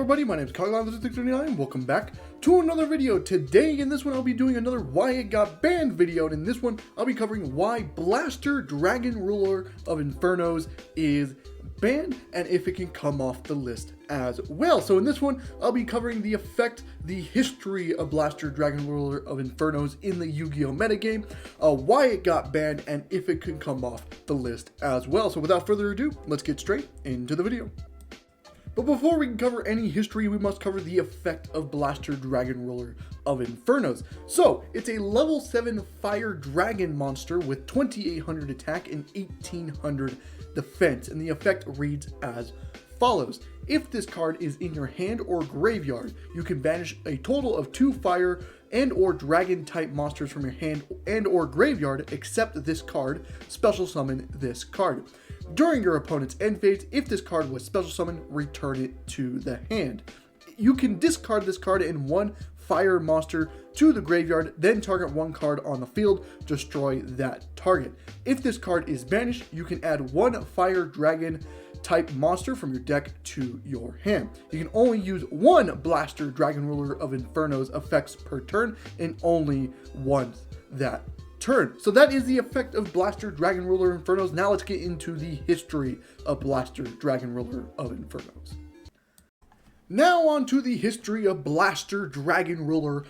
everybody, my name is Cogline639. Welcome back to another video. Today in this one I'll be doing another Why It Got Banned video, and in this one I'll be covering why Blaster Dragon Ruler of Infernos is banned and if it can come off the list as well. So in this one I'll be covering the effect, the history of Blaster Dragon Ruler of Infernos in the Yu-Gi-Oh metagame, why it got banned, and if it can come off the list as well. So without further ado, let's get straight into the video. But before we can cover any history, we must cover the effect of Blaster Dragon Ruler of Infernos. So, it's a level 7 fire dragon monster with 2800 attack and 1800 defense, and the effect reads as follows. If this card is in your hand or graveyard, you can banish a total of 2 fire and or dragon type monsters from your hand and or graveyard, except this card. Special summon this card. During your opponent's end phase, if this card was special summoned, return it to the hand. You can discard this card and 1 fire monster to the graveyard, then target 1 card on the field, destroy that target. If this card is banished, you can add 1 fire dragon type monster from your deck to your hand. You can only use 1 Blaster Dragon Ruler of Infernos effects per turn, and only once that turn. So that is the effect of Blaster Dragon Ruler Infernos. Now let's get into the history of Blaster Dragon Ruler of Infernos. Now on to the history of Blaster Dragon Ruler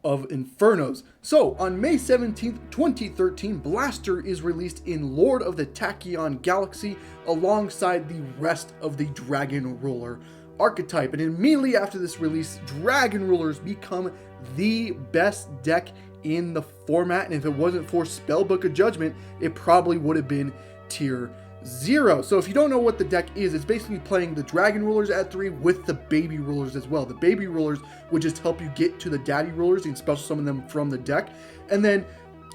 of Infernos. So on May 17th, 2013, Blaster is released in Lord of the Tachyon Galaxy alongside the rest of the Dragon Ruler archetype. And immediately after this release, Dragon Rulers become the best deck in the format, and if it wasn't for Spellbook of Judgment, it probably would have been tier 0. So if you don't know what the deck is, it's basically playing the Dragon Rulers at 3 with the Baby Rulers as well. The Baby Rulers would just help you get to the Daddy Rulers. You can special summon them from the deck, and then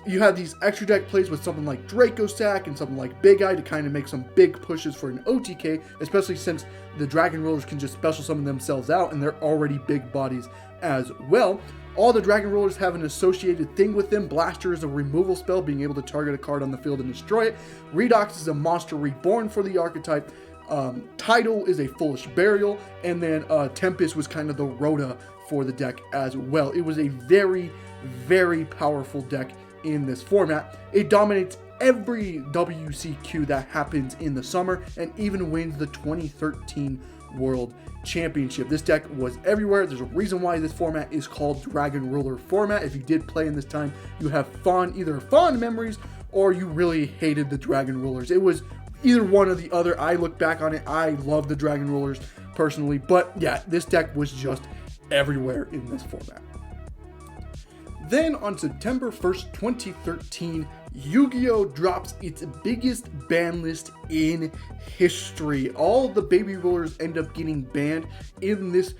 you have these extra deck plays with something like Draco Sack and something like Big Eye to kind of make some big pushes for an OTK, especially since the Dragon Rulers can just special summon themselves out and they're already big bodies as well. All the Dragon Rulers have an associated thing with them. Blaster is a removal spell, being able to target a card on the field and destroy it. Redox is a monster reborn for the archetype. Tidal is a foolish burial. And then Tempest was kind of the Rhoda for the deck as well. It was a very, very powerful deck in this format. It dominates every WCQ that happens in the summer and even wins the 2013 World Championship. This deck was everywhere. There's a reason why this format is called Dragon Ruler format. If you did play in this time, you have either fond memories or you really hated the Dragon Rulers. It was either one or the other. I look back on it, I love the Dragon Rulers personally, but yeah, this deck was just everywhere in this format. Then on September 1st, 2013, Yu-Gi-Oh drops its biggest ban list in history. All the Baby Rulers end up getting banned in this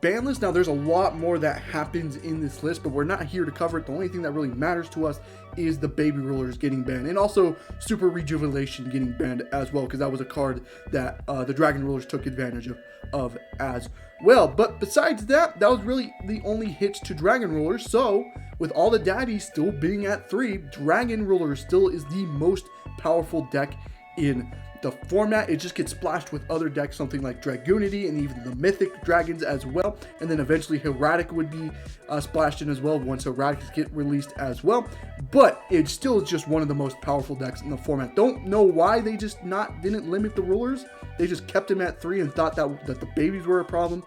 ban list. Now there's a lot more that happens in this list, but we're not here to cover it. The only thing that really matters to us is the Baby Rulers getting banned, and also Super Rejuvenation getting banned as well, because that was a card that the Dragon Rulers took advantage of as well. But besides that, that was really the only hits to Dragon Rulers. So with all the daddies still being at 3, Dragon Ruler still is the most powerful deck in the format. It just gets splashed with other decks, something like Dragoonity and even the Mythic Dragons as well. And then eventually Heraldic would be splashed in as well once Heraldics get released as well. But it still is just one of the most powerful decks in the format. Don't know why they just didn't limit the Rulers. They just kept them at 3 and thought that the babies were a problem.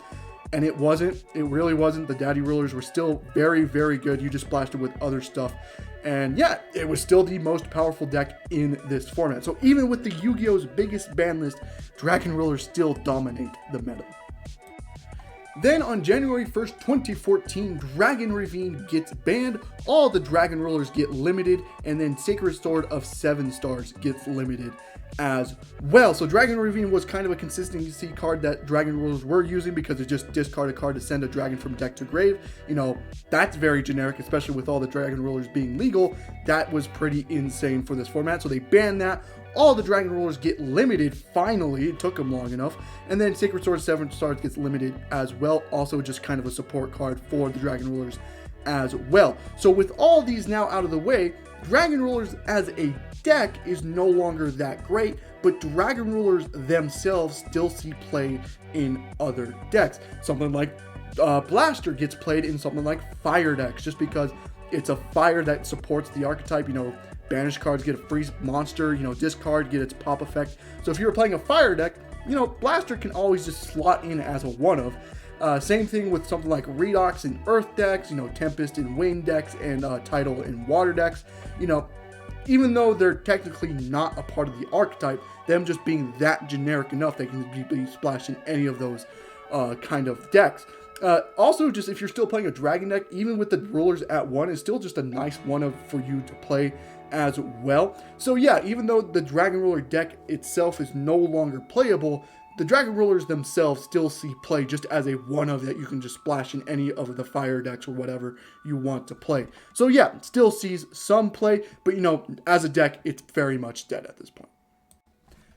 And it wasn't. It really wasn't. The Daddy Rulers were still very, very good. You just splashed it with other stuff. And yeah, it was still the most powerful deck in this format. So even with the Yu-Gi-Oh's biggest ban list, Dragon Rulers still dominate the meta. Then on January 1st, 2014, Dragon Ravine gets banned, all the Dragon Rulers get limited, and then Sacred Sword of 7 stars gets limited as well. So Dragon Ravine was kind of a consistency card that Dragon Rulers were using, because it just discard a card to send a dragon from deck to grave. You know, that's very generic, especially with all the Dragon Rulers being legal. That was pretty insane for this format, so they banned that. All the Dragon Rulers get limited, finally. It took them long enough. And then Sacred Sword 7 stars gets limited as well. Also just kind of a support card for the Dragon Rulers as well. So with all these now out of the way, Dragon Rulers as a deck is no longer that great, but Dragon Rulers themselves still see play in other decks. Something like Blaster gets played in something like Fire decks, just because it's a fire that supports the archetype. You know, banish cards get a freeze monster, you know, discard, get its pop effect. So if you were playing a fire deck, you know, Blaster can always just slot in as a one-of. Same thing with something like Redox in Earth decks, you know, Tempest in Wind decks, and Tidal in Water decks. You know, even though they're technically not a part of the archetype, them just being that generic enough, they can be splashed in any of those kind of decks. Also, just if you're still playing a dragon deck, even with the rulers at 1, it's still just a nice one-of for you to play as well. So yeah, even though the dragon ruler deck itself is no longer playable, the dragon rulers themselves still see play just as a one-of that you can just splash in any of the fire decks or whatever you want to play. So yeah, it still sees some play, but you know, as a deck, it's very much dead at this point.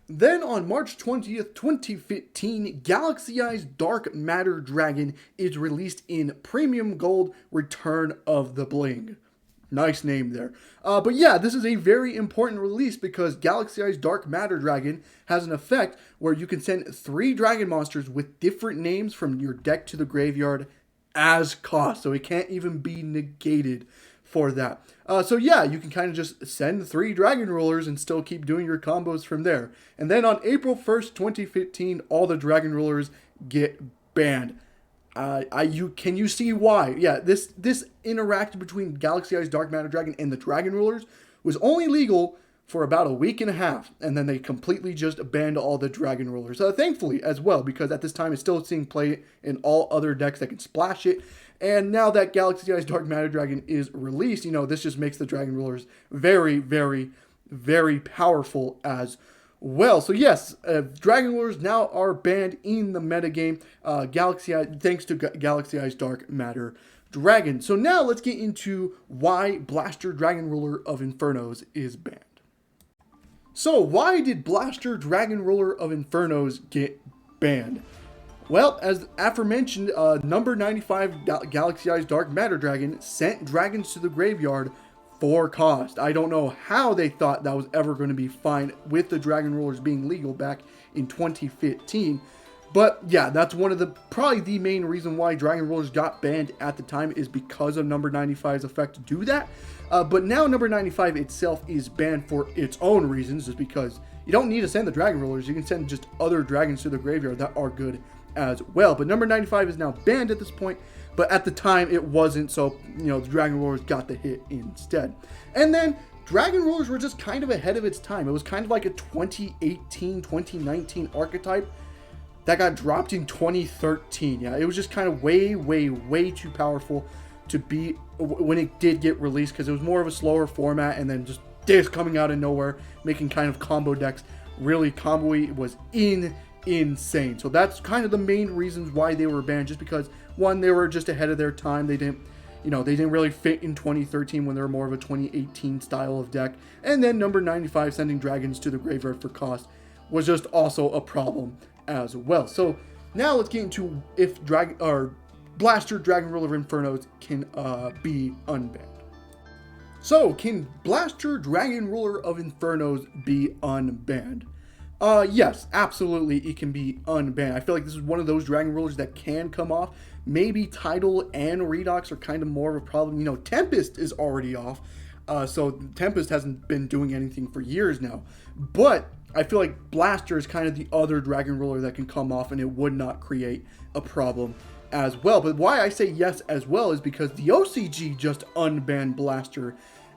Then on March 20th, 2015, Galaxy Eyes Dark Matter Dragon is released in Premium Gold Return of the Bling. Nice name there. But yeah, this is a very important release because Galaxy Eyes Dark Matter Dragon has an effect where you can send 3 dragon monsters with different names from your deck to the graveyard as cost. So it can't even be negated for that. So yeah, you can kind of just send 3 dragon rulers and still keep doing your combos from there. And then on April 1st, 2015, all the dragon rulers get banned. Can you see why? Yeah, this interaction between Galaxy Eyes Dark Matter Dragon and the dragon rulers was only legal for about a week and a half, and then they completely just banned all the dragon rulers. Thankfully as well, because at this time it's still seeing play in all other decks that can splash it. And now that Galaxy Eyes Dark Matter Dragon is released, you know, this just makes the dragon rulers very, very, very powerful as well. So yes, dragon rulers now are banned in the metagame, thanks to Galaxy Eyes Dark Matter Dragon. So now let's get into why Blaster Dragon Ruler of Infernos is banned. So why did Blaster Dragon Ruler of Infernos get banned? Well, as aforementioned, number 95 Galaxy Eyes Dark Matter Dragon sent dragons to the graveyard for cost. I don't know how they thought that was ever going to be fine with the dragon rulers being legal back in 2015. But yeah, that's one of probably the main reason why dragon rulers got banned at the time is because of number 95's effect to do that. But now number 95 itself is banned for its own reasons, just because you don't need to send the dragon rulers. You can send just other dragons to the graveyard that are good as well. But number 95 is now banned at this point, but at the time it wasn't, so you know, the dragon rulers got the hit instead. And then dragon rulers were just kind of ahead of its time. It was kind of like a 2018 2019 archetype that got dropped in 2013. Yeah, it was just kind of way too powerful to be when it did get released, because it was more of a slower format, and then just this coming out of nowhere, making kind of combo decks really combo-y was insane. So that's kind of the main reasons why they were banned, just because one, they were just ahead of their time. They didn't really fit in 2013 when they were more of a 2018 style of deck. And then number 95 sending dragons to the graveyard for cost was just also a problem as well. So now let's get into if Blaster Dragon Ruler of Infernos can be unbanned. So can Blaster Dragon Ruler of Infernos be unbanned? Yes, absolutely, it can be unbanned. I feel like this is one of those dragon rulers that can come off. Maybe Tidal and Redox are kind of more of a problem. You know, Tempest is already off, so Tempest hasn't been doing anything for years now. But I feel like Blaster is kind of the other dragon ruler that can come off, and it would not create a problem as well. But why I say yes as well is because the OCG just unbanned Blaster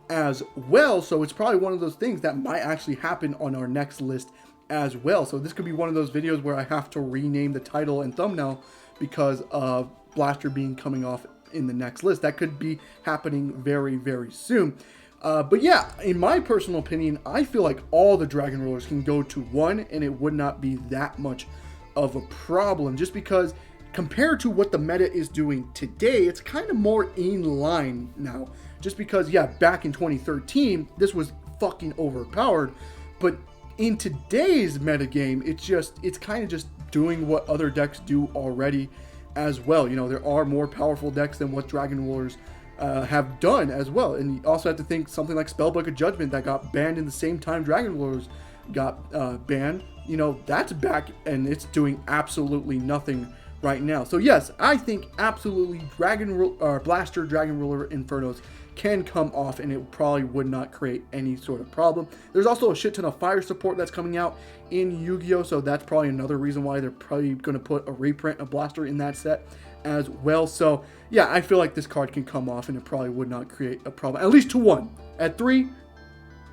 as well, so it's probably one of those things that might actually happen on our next list as well. So this could be one of those videos where I have to rename the title and thumbnail because of Blaster coming off in the next list. That could be happening very soon. But yeah, in my personal opinion, I feel like all the dragon rulers can go to 1 and it would not be that much of a problem, just because compared to what the meta is doing today, it's kind of more in line now. Just because, yeah, back in 2013, this was fucking overpowered, but in today's metagame, it's kind of just doing what other decks do already as well. You know, there are more powerful decks than what dragon rulers have done as well. And you also have to think something like Spellbook of Judgment that got banned in the same time dragon rulers got banned, you know, that's back and it's doing absolutely nothing right now. So yes, I think absolutely Blaster Dragon Ruler Infernos can come off, and it probably would not create any sort of problem. There's also a shit ton of fire support that's coming out in Yu-Gi-Oh, so that's probably another reason why they're probably going to put a reprint of Blaster in that set as well. So yeah, I feel like this card can come off, and it probably would not create a problem, at least to 1. At 3,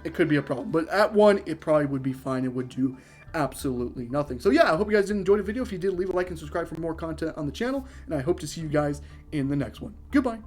it could be a problem, but at 1, it probably would be fine. It would do absolutely nothing. So yeah, I hope you guys did enjoy the video. If you did, leave a like and subscribe for more content on the channel, and I hope to see you guys in the next one. Goodbye.